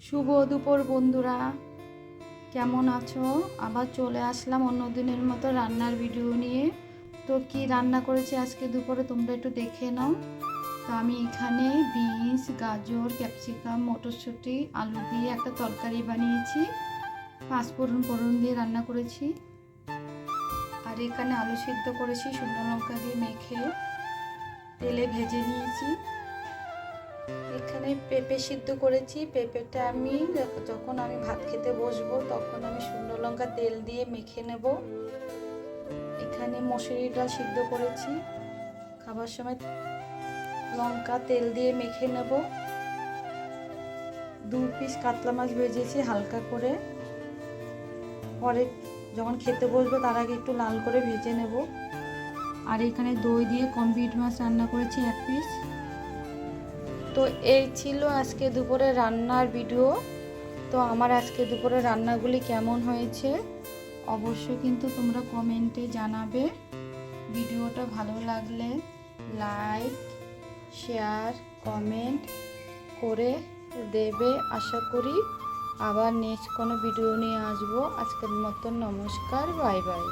শুভ দুপুর বন্ধুরা, কেমন আছো? আবার চলে আসলাম অন্য দিনের মতো রান্নার ভিডিও নিয়ে। তো কি রান্না করেছি আজকে দুপুরে তোমরা একটু দেখে নাও। তো আমি এখানে বিনস, গাজর, ক্যাপসিকাম, মটরশুঁটি, আলু দিয়ে একটা তরকারি বানিয়েছি। পাঁচফোড়ন দিয়ে রান্না করেছি। আর এখানে আলু সিদ্ধ করেছি, শুকনো লঙ্কা দিয়ে মেখে তেলে ভেজে নিয়েছি। এখানে পেঁপে সিদ্ধ করেছি। পেঁপেটা আমি যখন ভাত খেতে বসবো তখন আমি শুকনো লঙ্কা তেল দিয়ে মেখে নেব। এখানে মসুরি ডাল সিদ্ধ করেছি, খাবার সময় লঙ্কা তেল দিয়ে মেখে নেব। 2 পিস কাতলা মাছ ভেজেছি হালকা করে, পরে যখন খেতে বসবো তার আগে একটু লাল করে ভেজে নেব। আর এখানে দই দিয়ে কমপ্লিট মাছ রান্না করেছি 1 পিস। তো এই ছিল আজকে দুপুরে রান্নার ভিডিও। তো আমার আজকে দুপুরে রান্নাগুলি কেমন হয়েছে অবশ্যই কিন্তু তোমরা কমেন্টে জানাবে। ভিডিওটা ভালো লাগলে লাইক, শেয়ার, কমেন্ট করে দেবে। আশা করি আবার নেক্সট কোনো ভিডিও নিয়ে আসবো। আজকের মতো নমস্কার, বাই বাই।